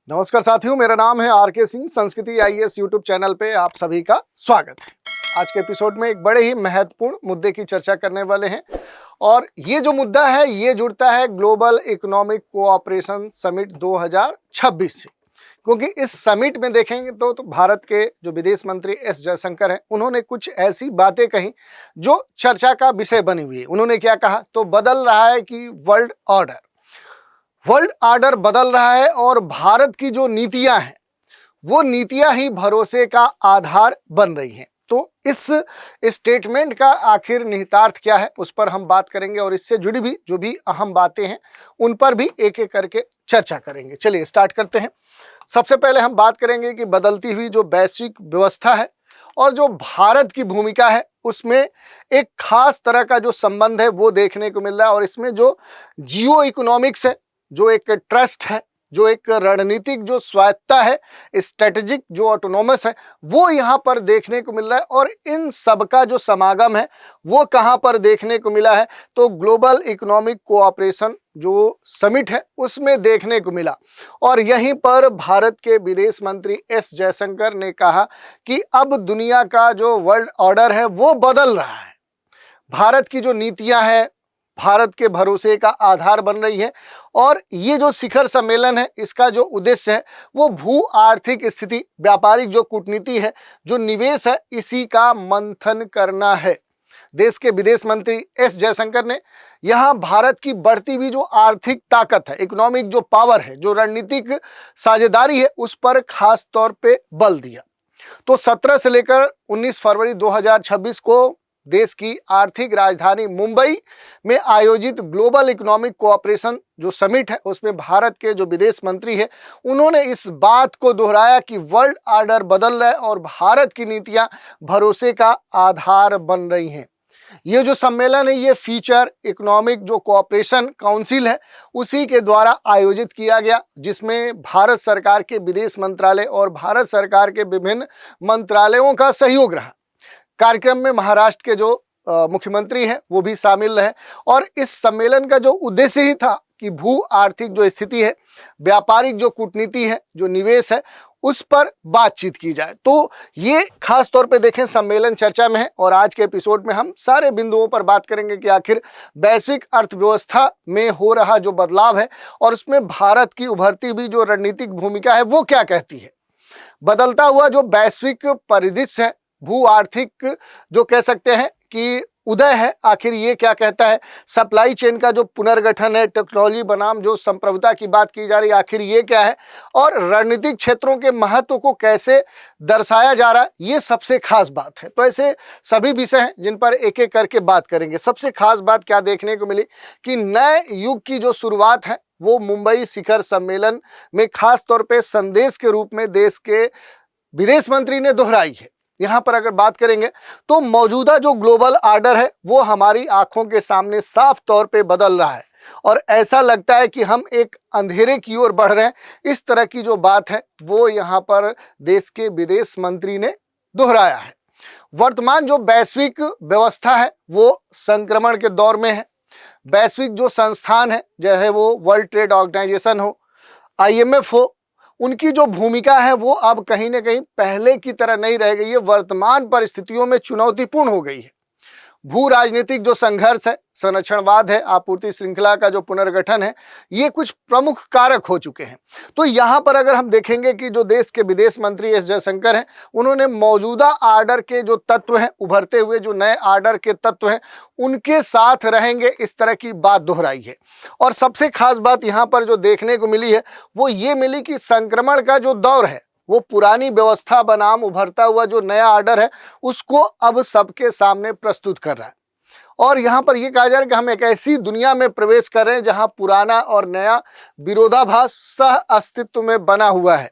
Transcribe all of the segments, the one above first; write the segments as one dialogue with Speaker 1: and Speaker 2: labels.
Speaker 1: नमस्कार साथियों, मेरा नाम है आर.के. सिंह। संस्कृति आईएएस यूट्यूब चैनल पे आप सभी का स्वागत है। आज के एपिसोड में एक बड़े ही महत्वपूर्ण मुद्दे की चर्चा करने वाले हैं और ये जो मुद्दा है ये जुड़ता है ग्लोबल इकोनॉमिक कोऑपरेशन समिट 2026 से। क्योंकि इस समिट में देखेंगे तो भारत के जो विदेश मंत्री एस जयशंकर हैं, उन्होंने कुछ ऐसी बातें कही जो चर्चा का विषय बनी हुई है। उन्होंने क्या कहा, तो बदल रहा है कि वर्ल्ड ऑर्डर बदल रहा है और भारत की जो नीतियां हैं वो नीतियां ही भरोसे का आधार बन रही हैं। तो इस स्टेटमेंट का आखिर निहितार्थ क्या है उस पर हम बात करेंगे और इससे जुड़ी भी जो भी अहम बातें हैं उन पर भी एक एक करके चर्चा करेंगे। चलिए स्टार्ट करते हैं। सबसे पहले हम बात करेंगे कि बदलती हुई जो वैश्विक व्यवस्था है और जो भारत की भूमिका है उसमें एक खास तरह का जो संबंध है वो देखने को मिल रहा है। और इसमें जो जियो इकोनॉमिक्स है, जो एक ट्रस्ट है, जो एक रणनीतिक जो स्वायत्ता है, स्ट्रेटेजिक जो ऑटोनोमस है, वो यहाँ पर देखने को मिल रहा है। और इन सब का जो समागम है वो कहाँ पर देखने को मिला है, तो ग्लोबल इकोनॉमिक कोऑपरेशन जो समिट है उसमें देखने को मिला। और यहीं पर भारत के विदेश मंत्री एस जयशंकर ने कहा कि अब दुनिया का जो वर्ल्ड ऑर्डर है वो बदल रहा है। भारत की जो नीतियां हैं भारत के भरोसे का आधार बन रही है। और ये जो शिखर सम्मेलन है इसका जो उद्देश्य है वो भू आर्थिक स्थिति, व्यापारिक जो कूटनीति है, जो निवेश है, इसी का मंथन करना है। देश के विदेश मंत्री एस जयशंकर ने यहाँ भारत की बढ़ती हुई जो आर्थिक ताकत है, इकोनॉमिक जो पावर है, जो रणनीतिक साझेदारी है, उस पर खास तौर पे बल दिया। तो 17 से लेकर 19 फरवरी 2026 को देश की आर्थिक राजधानी मुंबई में आयोजित ग्लोबल इकोनॉमिक कोऑपरेशन जो समिट है उसमें भारत के जो विदेश मंत्री है उन्होंने इस बात को दोहराया कि वर्ल्ड ऑर्डर बदल रहा है और भारत की नीतियां भरोसे का आधार बन रही हैं। ये जो सम्मेलन है ये फ्यूचर इकोनॉमिक जो कोऑपरेशन काउंसिल है उसी के द्वारा आयोजित किया गया, जिसमें भारत सरकार के विदेश मंत्रालय और भारत सरकार के विभिन्न मंत्रालयों का सहयोग रहा। कार्यक्रम में महाराष्ट्र के जो मुख्यमंत्री हैं वो भी शामिल रहे। और इस सम्मेलन का जो उद्देश्य ही था कि भू आर्थिक जो स्थिति है, व्यापारिक जो कूटनीति है, जो निवेश है, उस पर बातचीत की जाए। तो ये खास तौर पे देखें सम्मेलन चर्चा में है और आज के एपिसोड में हम सारे बिंदुओं पर बात करेंगे कि आखिर वैश्विक अर्थव्यवस्था में हो रहा जो बदलाव है और उसमें भारत की उभरती हुई जो रणनीतिक भूमिका है वो क्या कहती है। बदलता हुआ जो वैश्विक परिदृश्य है, भू आर्थिक जो कह सकते हैं कि उदय है, आखिर ये क्या कहता है। सप्लाई चेन का जो पुनर्गठन है, टेक्नोलॉजी बनाम जो संप्रभुता की बात की जा रही है, आखिर ये क्या है। और रणनीतिक क्षेत्रों के महत्व को कैसे दर्शाया जा रहा है, ये सबसे खास बात है। तो ऐसे सभी विषय हैं जिन पर एक एक करके बात करेंगे। सबसे खास बात क्या देखने को मिली कि नए युग की जो शुरुआत है वो मुंबई शिखर सम्मेलन में खास तौर पर संदेश के रूप में देश के विदेश मंत्री ने दोहराई है। यहाँ पर अगर बात करेंगे तो मौजूदा जो ग्लोबल ऑर्डर है वो हमारी आंखों के सामने साफ तौर पे बदल रहा है और ऐसा लगता है कि हम एक अंधेरे की ओर बढ़ रहे हैं। इस तरह की जो बात है वो यहाँ पर देश के विदेश मंत्री ने दोहराया है। वर्तमान जो वैश्विक व्यवस्था है वो संक्रमण के दौर में है। वैश्विक जो संस्थान है, चाहे वो वर्ल्ड ट्रेड ऑर्गेनाइजेशन हो, IMF हो, उनकी जो भूमिका है वो अब कहीं ना कहीं पहले की तरह नहीं रह गई है, वर्तमान परिस्थितियों में चुनौतीपूर्ण हो गई है। भू राजनीतिक जो संघर्ष है, संरक्षणवाद है, आपूर्ति श्रृंखला का जो पुनर्गठन है, ये कुछ प्रमुख कारक हो चुके हैं। तो यहाँ पर अगर हम देखेंगे कि जो देश के विदेश मंत्री एस जयशंकर हैं उन्होंने मौजूदा ऑर्डर के जो तत्व हैं, उभरते हुए जो नए ऑर्डर के तत्व हैं, उनके साथ रहेंगे, इस तरह की बात दोहराई है। और सबसे खास बात यहाँ पर जो देखने को मिली है वो ये मिली कि संक्रमण का जो दौर है वो पुरानी व्यवस्था बनाम उभरता हुआ जो नया ऑर्डर है उसको अब सबके सामने प्रस्तुत कर रहा है। और यहाँ पर यह कहा जा रहा है कि हम एक ऐसी दुनिया में प्रवेश कर रहे हैं जहां पुराना और नया विरोधाभास सह अस्तित्व में बना हुआ है।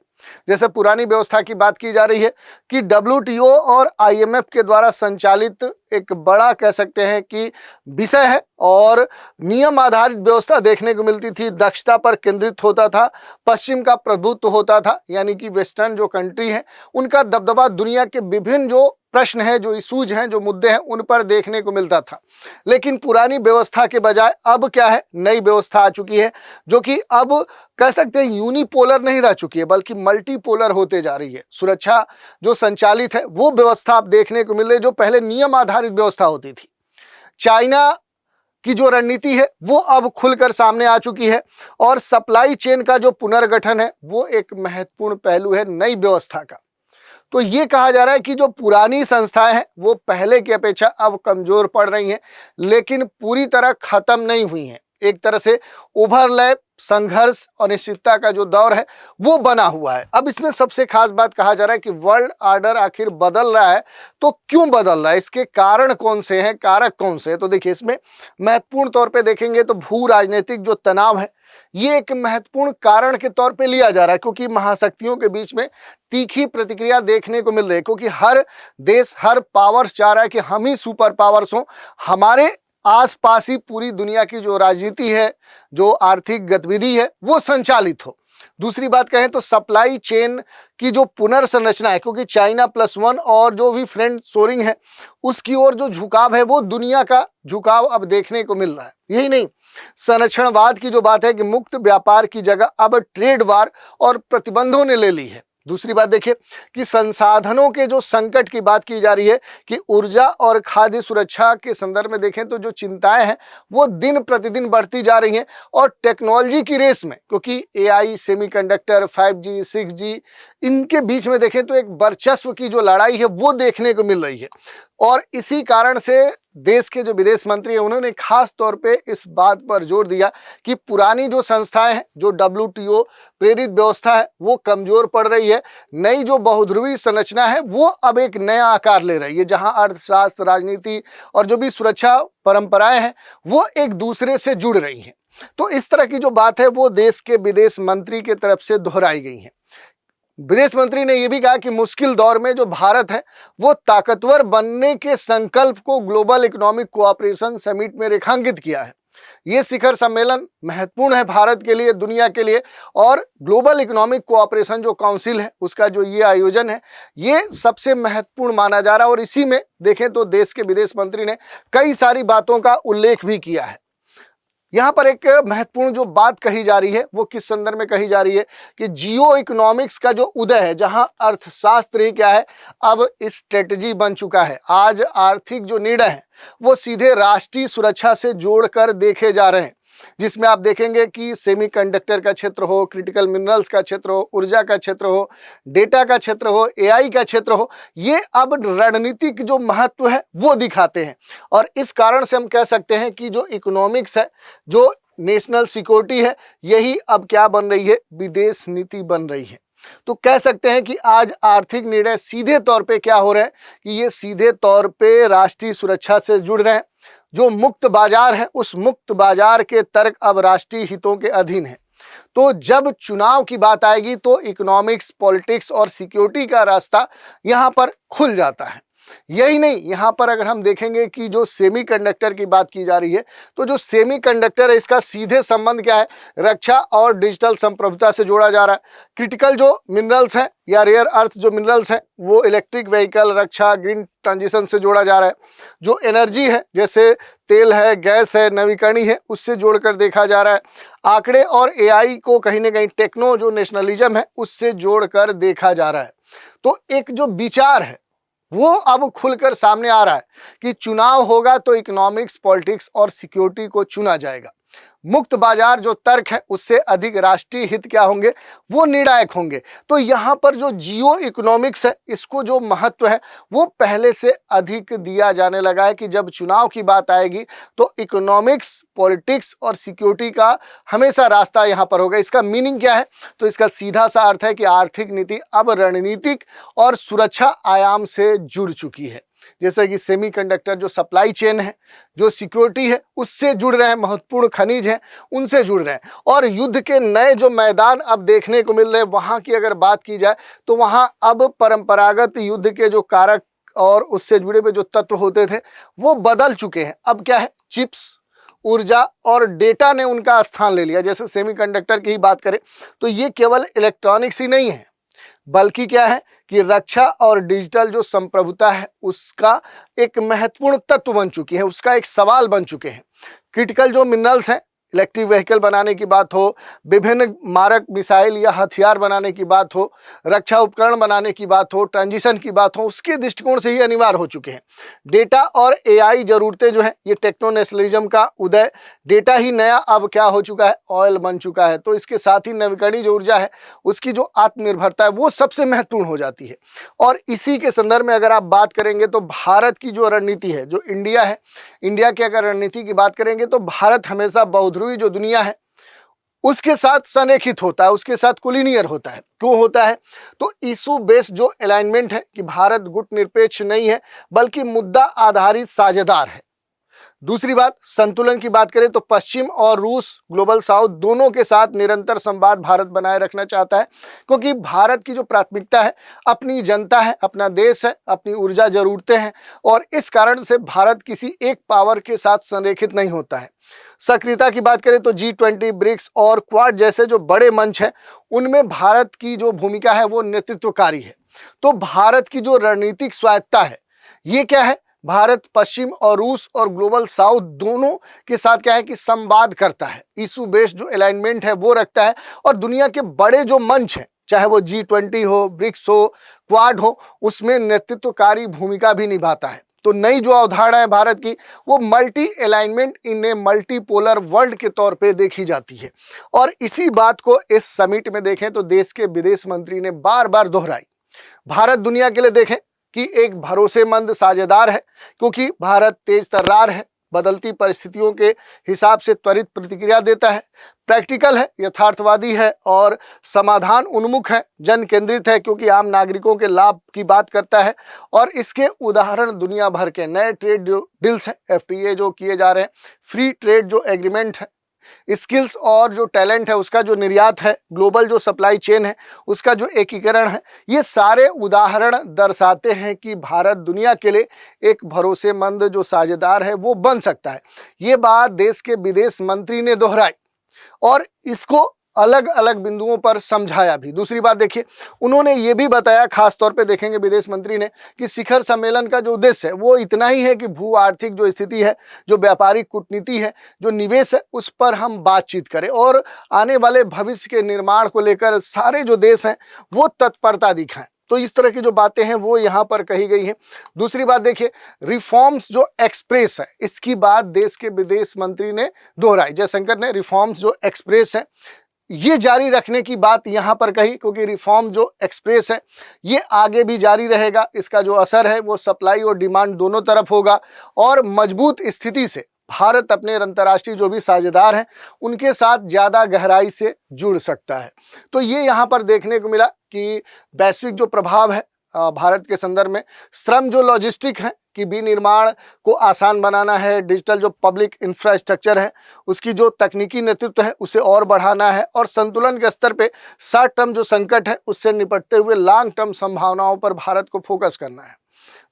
Speaker 1: जैसे पुरानी व्यवस्था की बात की जा रही है कि WTO और IMF के द्वारा संचालित एक बड़ा कह सकते हैं कि विषय है और नियम आधारित व्यवस्था देखने को मिलती थी, दक्षता पर केंद्रित होता था, पश्चिम का प्रभुत्व होता था, यानी कि वेस्टर्न जो कंट्री है उनका दबदबा दुनिया के विभिन्न जो प्रश्न है, जो इशूज हैं, जो मुद्दे हैं, उन पर देखने को मिलता था। लेकिन पुरानी व्यवस्था के बजाय अब क्या है, नई व्यवस्था आ चुकी है, जो कि अब कह सकते हैं यूनिपोलर नहीं रह चुकी है, बल्कि मल्टीपोलर होते जा रही है। सुरक्षा जो संचालित है वो व्यवस्था अब देखने को मिल रही है, जो पहले नियम आधारित व्यवस्था होती थी। चाइना की जो रणनीति है वो अब खुलकर सामने आ चुकी है, और सप्लाई चेन का जो पुनर्गठन है वो एक महत्वपूर्ण पहलू है नई व्यवस्था का। तो ये कहा जा रहा है कि जो पुरानी संस्थाएं हैं वो पहले की अपेक्षा अब कमजोर पड़ रही हैं, लेकिन पूरी तरह खत्म नहीं हुई हैं। एक तरह से ओवरलैप, संघर्ष, अनिश्चितता का जो दौर है वो बना हुआ है। अब इसमें सबसे खास बात कहा जा रहा है कि वर्ल्ड ऑर्डर आखिर बदल रहा है, तो क्यों बदल रहा है, इसके कारण कौन से हैं, कारक कौन से हैं। तो देखिए, इसमें महत्वपूर्ण तौर पे देखेंगे तो भू राजनीतिक जो तनाव है ये एक महत्वपूर्ण कारण के तौर पे लिया जा रहा है, क्योंकि महाशक्तियों के बीच में तीखी प्रतिक्रिया देखने को मिल रही है, क्योंकि हर देश, हर पावर्स चाह रहा है कि हम ही सुपर पावर्स हों, हमारे आसपास ही पूरी दुनिया की जो राजनीति है, जो आर्थिक गतिविधि है वो संचालित हो। दूसरी बात कहें तो सप्लाई चेन की जो पुनर्संरचना है, क्योंकि चाइना +1 और जो भी फ्रेंड शोरिंग है उसकी ओर जो झुकाव है वो दुनिया का झुकाव अब देखने को मिल रहा है। यही नहीं, संरक्षणवाद की जो बात है कि मुक्त व्यापार की जगह अब ट्रेड वार और प्रतिबंधों ने ले ली है। दूसरी बात देखिए कि संसाधनों के जो संकट की बात की जा रही है, कि ऊर्जा और खाद्य सुरक्षा के संदर्भ में देखें तो जो चिंताएं हैं वो दिन प्रतिदिन बढ़ती जा रही हैं, और टेक्नोलॉजी की रेस में, क्योंकि AI, सेमीकंडक्टर, 5G, 6G, इनके बीच में देखें तो एक वर्चस्व की जो लड़ाई है वो देखने को मिल रही है। और इसी कारण से देश के जो विदेश मंत्री हैं उन्होंने खास तौर पे इस बात पर जोर दिया कि पुरानी जो संस्थाएं हैं, जो WTO प्रेरित व्यवस्था है वो कमजोर पड़ रही है। नई जो बहुध्रुवीय संरचना है वो अब एक नया आकार ले रही है, जहां अर्थशास्त्र, राजनीति और जो भी सुरक्षा परंपराएं हैं वो एक दूसरे से जुड़ रही हैं। तो इस तरह की जो बात है वो देश के विदेश मंत्री के तरफ से दोहराई गई है। विदेश मंत्री ने यह भी कहा कि मुश्किल दौर में जो भारत है वो ताकतवर बनने के संकल्प को ग्लोबल इकोनॉमिक कोऑपरेशन समिट में रेखांकित किया है। ये शिखर सम्मेलन महत्वपूर्ण है भारत के लिए, दुनिया के लिए, और ग्लोबल इकोनॉमिक कोऑपरेशन जो काउंसिल है उसका जो ये आयोजन है ये सबसे महत्वपूर्ण माना जा रहा है। और इसी में देखें तो देश के विदेश मंत्री ने कई सारी बातों का उल्लेख भी किया है। यहाँ पर एक महत्वपूर्ण जो बात कही जा रही है वो किस संदर्भ में कही जा रही है कि जियो इकोनॉमिक्स का जो उदय है, जहां अर्थशास्त्र ही क्या है अब स्ट्रेटजी बन चुका है। आज आर्थिक जो निर्णय है वो सीधे राष्ट्रीय सुरक्षा से जोड़कर देखे जा रहे हैं, जिसमें आप देखेंगे कि सेमीकंडक्टर का क्षेत्र हो, क्रिटिकल मिनरल्स का क्षेत्र हो, ऊर्जा का क्षेत्र हो, डेटा का क्षेत्र हो, AI का क्षेत्र हो, ये अब रणनीतिक जो महत्व है वो दिखाते हैं। और इस कारण से हम कह सकते हैं कि जो इकोनॉमिक्स है, जो नेशनल सिक्योरिटी है, यही अब क्या बन रही है, विदेश नीति बन रही है। तो कह सकते हैं कि आज आर्थिक निर्णय सीधे तौर पे क्या हो रहे हैं कि ये सीधे तौर पे राष्ट्रीय सुरक्षा से जुड़ रहे हैं। जो मुक्त बाजार है उस मुक्त बाजार के तर्क अब राष्ट्रीय हितों के अधीन है। तो जब चुनाव की बात आएगी तो इकोनॉमिक्स, पॉलिटिक्स और सिक्योरिटी का रास्ता यहाँ पर खुल जाता है। यही नहीं, यहाँ पर अगर हम देखेंगे कि जो सेमीकंडक्टर की बात की जा रही है, तो जो सेमीकंडक्टर है इसका सीधे संबंध क्या है, रक्षा और डिजिटल संप्रभुता से जोड़ा जा रहा है। क्रिटिकल जो मिनरल्स हैं या रेयर अर्थ जो मिनरल्स हैं वो इलेक्ट्रिक व्हीकल, रक्षा, ग्रीन ट्रांजिशन से जोड़ा जा रहा है। जो एनर्जी है जैसे तेल है, गैस है, नवीकरणीय है, उससे जोड़कर देखा जा रहा है। आंकड़े और AI को कहीं ना कहीं टेक्नो जो नेशनलिज्म है उससे जोड़कर देखा जा रहा है। तो एक जो विचार है वो अब खुलकर सामने आ रहा है कि चुनाव होगा तो इकोनॉमिक्स, पॉलिटिक्स और सिक्योरिटी को चुना जाएगा। मुक्त बाजार जो तर्क है उससे अधिक राष्ट्रीय हित क्या होंगे, वो निर्णायक होंगे। तो यहाँ पर जो जियो इकोनॉमिक्स है इसको जो महत्व है वो पहले से अधिक दिया जाने लगा है कि जब चुनाव की बात आएगी तो इकोनॉमिक्स, पॉलिटिक्स और सिक्योरिटी का हमेशा रास्ता यहाँ पर होगा। इसका मीनिंग क्या है, तो इसका सीधा सा अर्थ है कि आर्थिक नीति अब रणनीतिक और सुरक्षा आयाम से जुड़ चुकी है। जैसे कि सेमीकंडक्टर जो सप्लाई चेन है, जो सिक्योरिटी है उससे जुड़ रहे हैं, महत्वपूर्ण खनिज हैं उनसे जुड़ रहे हैं। और युद्ध के नए जो मैदान अब देखने को मिल रहे हैं, वहाँ की अगर बात की जाए तो वहाँ अब परंपरागत युद्ध के जो कारक और उससे जुड़े हुए जो तत्व होते थे वो बदल चुके हैं। अब क्या है, चिप्स, ऊर्जा और डेटा ने उनका स्थान ले लिया। जैसे सेमीकंडक्टर की ही बात करें तो ये केवल इलेक्ट्रॉनिक्स ही नहीं है, बल्कि क्या है कि रक्षा और डिजिटल जो संप्रभुता है उसका एक महत्वपूर्ण तत्व बन चुकी है, उसका एक सवाल बन चुके हैं। क्रिटिकल जो मिनरल्स हैं, इलेक्ट्रिक व्हीकल बनाने की बात हो, विभिन्न मारक मिसाइल या हथियार बनाने की बात हो, रक्षा उपकरण बनाने की बात हो, ट्रांजिशन की बात हो, उसके दृष्टिकोण से ही अनिवार्य हो चुके हैं। डेटा और एआई जरूरतें जो है, ये टेक्नो नेशनलिज्म का उदय, डेटा ही नया अब क्या हो चुका है, ऑयल बन चुका है। तो इसके साथ ही नवीकरणीय जो ऊर्जा है उसकी जो आत्मनिर्भरता है वो सबसे महत्वपूर्ण हो जाती है। और इसी के संदर्भ में अगर आप बात करेंगे तो भारत की जो रणनीति है, जो इंडिया है, इंडिया की अगर रणनीति की बात करेंगे तो भारत हमेशा बहुध्रुवी जो दुनिया है उसके साथ संरेखित होता है, उसके साथ कोलिनियर होता है। क्यों होता है? तो इशू बेस्ड जो अलाइनमेंट है कि भारत गुट निरपेक्ष नहीं है बल्कि मुद्दा आधारित साझेदार है। दूसरी बात, संतुलन की बात करें तो पश्चिम और रूस, ग्लोबल साउथ दोनों के साथ निरंतर संवाद भारत बनाए रखना चाहता है, क्योंकि भारत की जो प्राथमिकता है अपनी जनता है, अपना देश है, अपनी ऊर्जा जरूरतें हैं, और इस कारण से भारत किसी एक पावर के साथ संरेखित नहीं होता है। सक्रियता की बात करें तो G20, ब्रिक्स और क्वाड जैसे जो बड़े मंच हैं उनमें भारत की जो भूमिका है वो नेतृत्वकारी है। तो भारत की जो रणनीतिक स्वायत्तता है ये क्या है, भारत पश्चिम और रूस और ग्लोबल साउथ दोनों के साथ क्या है कि संवाद करता है, इशू बेस्ड जो अलाइनमेंट है वो रखता है, और दुनिया के बड़े जो मंच हैं चाहे वो G20 हो, ब्रिक्स हो, क्वाड हो, उसमें नेतृत्वकारी भूमिका भी निभाता है। तो नई जो अवधारणा है भारत की वो मल्टी अलाइनमेंट इन ए मल्टीपोलर वर्ल्ड के तौर पे देखी जाती है। और इसी बात को इस समिट में देखें तो देश के विदेश मंत्री ने बार बार दोहराई। भारत दुनिया के लिए देखें कि एक भरोसेमंद साझेदार है, क्योंकि भारत तेज तर्रार है, बदलती परिस्थितियों के हिसाब से त्वरित प्रतिक्रिया देता है, प्रैक्टिकल है, यथार्थवादी है और समाधान उन्मुख है, जन केंद्रित है क्योंकि आम नागरिकों के लाभ की बात करता है। और इसके उदाहरण दुनिया भर के नए ट्रेड जो डील्स हैं, FTA जो किए जा रहे हैं, फ्री ट्रेड जो एग्रीमेंट है, स्किल्स और जो टैलेंट है उसका जो निर्यात है, ग्लोबल जो सप्लाई चेन है उसका जो एकीकरण है, ये सारे उदाहरण दर्शाते हैं कि भारत दुनिया के लिए एक भरोसेमंद जो साझेदार है वो बन सकता है। ये बात देश के विदेश मंत्री ने दोहराई और इसको अलग अलग बिंदुओं पर समझाया भी। दूसरी बात देखिए, उन्होंने ये भी बताया, खास तौर पे देखेंगे विदेश मंत्री ने, कि शिखर सम्मेलन का जो उद्देश्य है वो इतना ही है कि भू आर्थिक जो स्थिति है, जो व्यापारिक कूटनीति है, जो निवेश है, उस पर हम बातचीत करें और आने वाले भविष्य के निर्माण को लेकर सारे जो देश हैं वो तत्परता दिखाएं। तो इस तरह की जो बातें हैं वो यहाँ पर कही गई हैं। दूसरी बात देखिए, रिफॉर्म्स जो एक्सप्रेस है इसकी बात देश के विदेश मंत्री ने दोहराई। जयशंकर ने रिफॉर्म्स जो एक्सप्रेस है ये जारी रखने की बात यहाँ पर कही, क्योंकि रिफॉर्म जो एक्सप्रेस है ये आगे भी जारी रहेगा। इसका जो असर है वो सप्लाई और डिमांड दोनों तरफ होगा और मजबूत स्थिति से भारत अपने अंतर्राष्ट्रीय जो भी साझेदार हैं उनके साथ ज़्यादा गहराई से जुड़ सकता है। तो ये यहाँ पर देखने को मिला कि वैश्विक जो प्रभाव है भारत के संदर्भ में, श्रम जो लॉजिस्टिक है कि विनिर्माण को आसान बनाना है, डिजिटल जो पब्लिक इंफ्रास्ट्रक्चर है उसकी जो तकनीकी नेतृत्व है उसे और बढ़ाना है, और संतुलन के स्तर पे शॉर्ट टर्म जो संकट है उससे निपटते हुए लॉन्ग टर्म संभावनाओं पर भारत को फोकस करना है।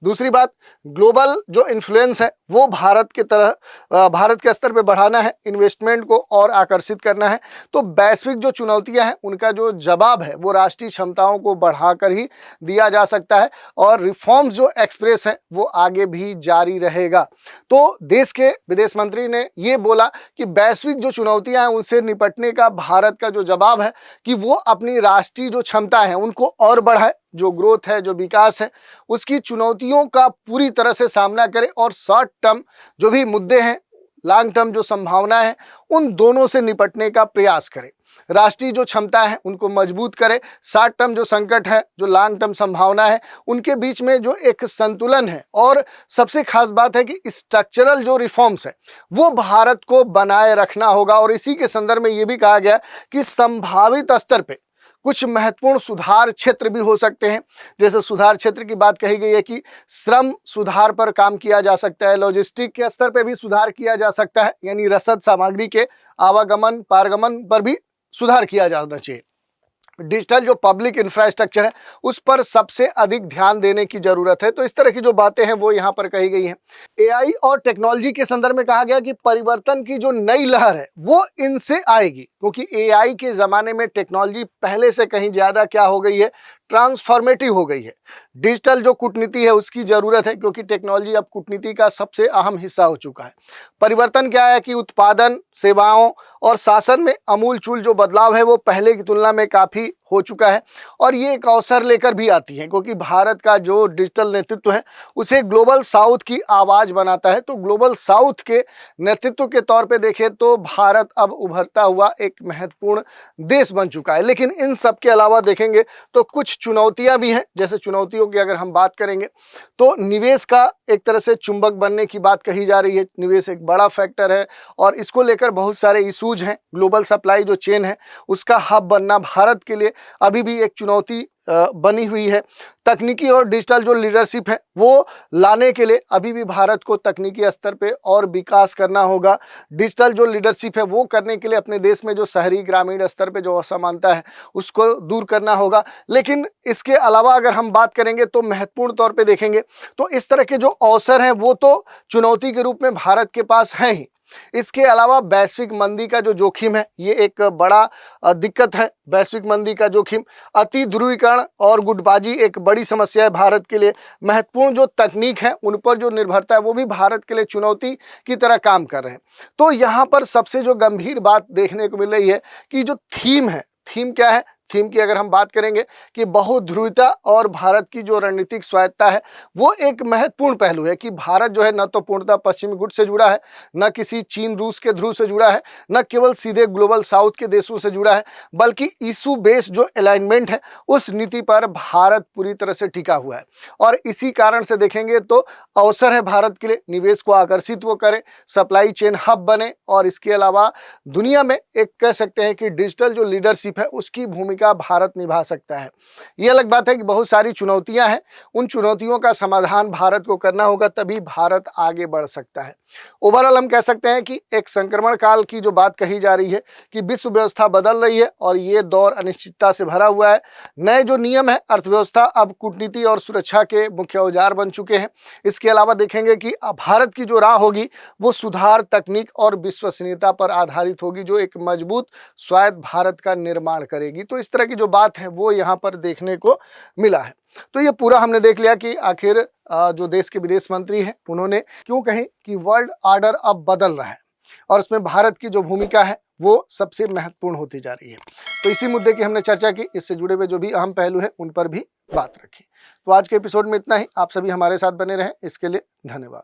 Speaker 1: दूसरी बात, ग्लोबल जो इन्फ्लुएंस है वो भारत के स्तर पे बढ़ाना है, इन्वेस्टमेंट को और आकर्षित करना है। तो वैश्विक जो चुनौतियां हैं उनका जो जवाब है वो राष्ट्रीय क्षमताओं को बढ़ाकर ही दिया जा सकता है, और रिफॉर्म्स जो एक्सप्रेस है वो आगे भी जारी रहेगा। तो देश के विदेश मंत्री ने ये बोला कि वैश्विक जो चुनौतियां हैं उनसे निपटने का भारत का जो जवाब है कि वो अपनी राष्ट्रीय जो क्षमता है उनको और बढ़ाए, जो ग्रोथ है, जो विकास है, उसकी चुनौतियों का पूरी तरह से सामना करे और शॉर्ट टर्म जो भी मुद्दे हैं, लॉन्ग टर्म जो संभावना है, उन दोनों से निपटने का प्रयास करे। राष्ट्रीय जो क्षमता है उनको मजबूत करे, शॉर्ट टर्म जो संकट है, जो लॉन्ग टर्म संभावना है, उनके बीच में जो एक संतुलन है, और सबसे खास बात है कि स्ट्रक्चरल जो रिफॉर्म्स है वो भारत को बनाए रखना होगा। और इसी के संदर्भ में ये भी कहा गया कि संभावित स्तर पे कुछ महत्वपूर्ण सुधार क्षेत्र भी हो सकते हैं। जैसे सुधार क्षेत्र की बात कही गई है कि श्रम सुधार पर काम किया जा सकता है, लॉजिस्टिक के स्तर पे भी सुधार किया जा सकता है, यानी रसद सामग्री के आवागमन पारगमन पर भी सुधार किया जाना चाहिए। डिजिटल जो पब्लिक इंफ्रास्ट्रक्चर है उस पर सबसे अधिक ध्यान देने की जरूरत है। तो इस तरह की जो बातें हैं वो यहाँ पर कही गई हैं। एआई और टेक्नोलॉजी के संदर्भ में कहा गया कि परिवर्तन की जो नई लहर है वो इनसे आएगी, क्योंकि एआई के ज़माने में टेक्नोलॉजी पहले से कहीं ज़्यादा क्या हो गई है, ट्रांसफॉर्मेटिव हो गई है। डिजिटल जो कूटनीति है उसकी ज़रूरत है, क्योंकि टेक्नोलॉजी अब कूटनीति का सबसे अहम हिस्सा हो चुका है। परिवर्तन क्या है कि उत्पादन, सेवाओं और शासन में अमूलचूल जो बदलाव है वो पहले की तुलना में काफ़ी हो चुका है, और ये एक अवसर लेकर भी आती है, क्योंकि भारत का जो डिजिटल नेतृत्व है उसे ग्लोबल साउथ की आवाज़ बनाता है। तो ग्लोबल साउथ के नेतृत्व के तौर पे देखें तो भारत अब उभरता हुआ एक महत्वपूर्ण देश बन चुका है। लेकिन इन सब के अलावा देखेंगे तो कुछ चुनौतियां भी हैं। जैसे चुनौतियों की अगर हम बात करेंगे तो निवेश का एक तरह से चुंबक बनने की बात कही जा रही है। निवेश एक बड़ा फैक्टर है और इसको लेकर बहुत सारे इशूज हैं। ग्लोबल सप्लाई जो चेन है उसका हब बनना भारत के लिए अभी भी एक चुनौती बनी हुई है। तकनीकी और डिजिटल जो लीडरशिप है वो लाने के लिए अभी भी भारत को तकनीकी स्तर पे और विकास करना होगा। डिजिटल जो लीडरशिप है वो करने के लिए अपने देश में जो शहरी ग्रामीण स्तर पे जो असमानता है उसको दूर करना होगा। लेकिन इसके अलावा अगर हम बात करेंगे तो महत्वपूर्ण तौर पे देखेंगे तो इस तरह के जो अवसर हैं वो तो चुनौती के रूप में भारत के पास हैं ही। इसके अलावा वैश्विक मंदी का जो जोखिम है ये एक बड़ा दिक्कत है। वैश्विक मंदी का जोखिम, अति ध्रुवीकरण और गुटबाजी एक बड़ी समस्या है भारत के लिए। महत्वपूर्ण जो तकनीक है उन पर जो निर्भरता है वो भी भारत के लिए चुनौती की तरह काम कर रहे हैं। तो यहाँ पर सबसे जो गंभीर बात देखने को मिल रही है कि जो थीम है, थीम क्या है? थीम की अगर हम बात करेंगे कि बहुध्रुवता और भारत की जो रणनीतिक स्वायत्ता है वो एक महत्वपूर्ण पहलू है कि भारत जो है न तो पूर्णतः पश्चिमी गुट से जुड़ा है, न किसी चीन रूस के ध्रुव से जुड़ा है, न केवल सीधे ग्लोबल साउथ के देशों से जुड़ा है, बल्कि इशू बेस्ड जो अलाइनमेंट है उस नीति पर भारत पूरी तरह से टिका हुआ है। और इसी कारण से देखेंगे तो अवसर है भारत के लिए, निवेश को आकर्षित वो करे, सप्लाई चेन हब बने, और इसके अलावा दुनिया में एक कह सकते हैं कि डिजिटल जो लीडरशिप है उसकी भूमिका भारत निभा सकता है। ये अलग बात है कि बहुत सारी चुनौतियां हैं, उन चुनौतियों का समाधान भारत को करना होगा, तभी भारत आगे बढ़ सकता है। ओवरऑल हम कह सकते हैं कि एक संक्रमण काल की जो बात कही जा रही है कि विश्व व्यवस्था बदल रही है और ये दौर अनिश्चितता से भरा हुआ है। नए जो नियम है अर्थव्यवस्था अब कूटनीति और सुरक्षा के मुख्य औजार बन चुके हैं। इसके अलावा देखेंगे कि भारत की जो राह होगी वो सुधार, तकनीक और विश्वसनीयता पर आधारित होगी, जो एक मजबूत स्वायत्त भारत का निर्माण करेगी। तो इस तरह की जो बात है वो यहाँ पर देखने को मिला है। तो ये पूरा हमने देख लिया कि आखिर जो देश के विदेश मंत्री हैं उन्होंने क्यों कहे कि वर्ल्ड ऑर्डर अब बदल रहा है और उसमें भारत की जो भूमिका है वो सबसे महत्वपूर्ण होती जा रही है। तो इसी मुद्दे की हमने चर्चा की, इससे जुड़े हुए जो भी अहम पहलू हैं उन पर भी बात रखी। तो आज के एपिसोड में इतना ही। आप सभी हमारे साथ बने रहें, इसके लिए धन्यवाद।